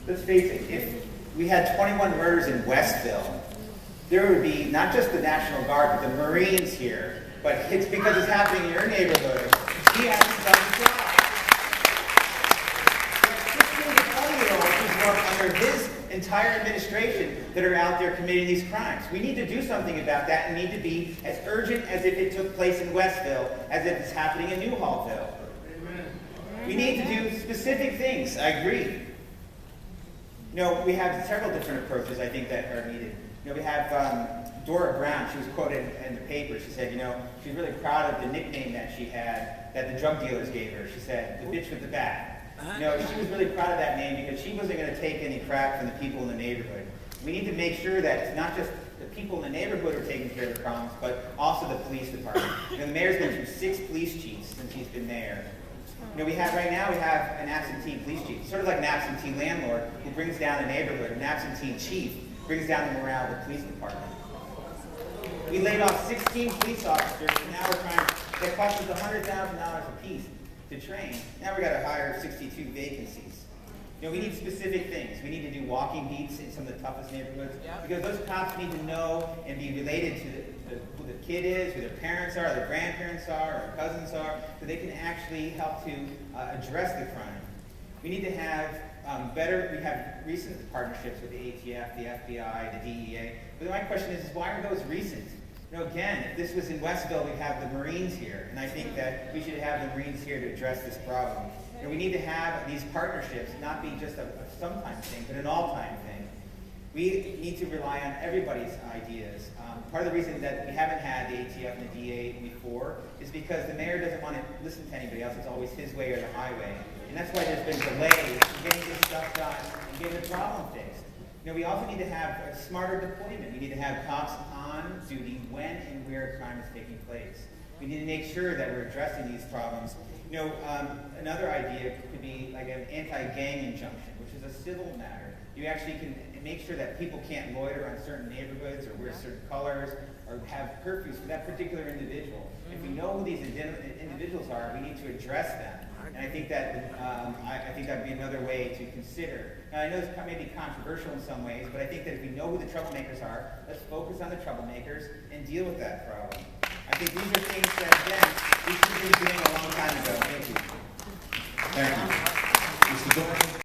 let's face it, if we had 21 murders in Westville, there would be not just the National Guard, but the Marines here. But it's because it's happening in your neighborhood. He hasn't done the job. There are 16 to 20-year-olds who work under his entire administration that are out there committing these crimes. We need to do something about that and need to be as urgent as if it took place in Westville as if it's happening in Newhallville. We need to do specific things. I agree. We have several different approaches, I think, that are needed. We have Dora Brown. She was quoted in the paper. She said, she's really proud of the nickname that she had, that the drug dealers gave her. She said, the bitch with the bat. She was really proud of that name because she wasn't going to take any crap from the people in the neighborhood. We need to make sure that it's not just the people in the neighborhood are taking care of the problems, but also the police department. The mayor's been through 6 police chiefs since he's been mayor. Right now we have an absentee police chief, sort of like an absentee landlord who brings down the neighborhood. An absentee chief brings down the morale of the police department. We laid off 16 police officers, and now we're trying to, that cost us $100,000 a piece to train. Now we've got to hire 62 vacancies. We need specific things. We need to do walking beats in some of the toughest neighborhoods because those cops need to know and be related to who the kid is, who their parents are, their grandparents are, or cousins are, so they can actually help to address the crime. We need to have we have recent partnerships with the ATF, the FBI, the DEA. But my question is why are those recent? Again, if this was in Westville, we'd have the Marines here. And I think that we should have the Marines here to address this problem. We need to have these partnerships not be just a sometime thing, but an all-time thing. We need to rely on everybody's ideas. Part of the reason that we haven't had the ATF and the DEA before is because the mayor doesn't want to listen to anybody else. It's always his way or the highway. And that's why there's been delays in getting this stuff done and getting the problem fixed. We also need to have a smarter deployment. We need to have cops on duty when and where crime is taking place. We need to make sure that we're addressing these problems. Another idea could be like an anti-gang injunction, which is a civil matter. You actually can make sure that people can't loiter on certain neighborhoods or wear certain colors or have curfews for that particular individual. If we know who these individuals are, we need to address them. And I think that would be another way to consider. Now, I know this may be controversial in some ways, but I think that if we know who the troublemakers are, let's focus on the troublemakers and deal with that problem. I think these are things that, again, we should have been doing a long time ago. Thank you. Thank you. Mr. Doran?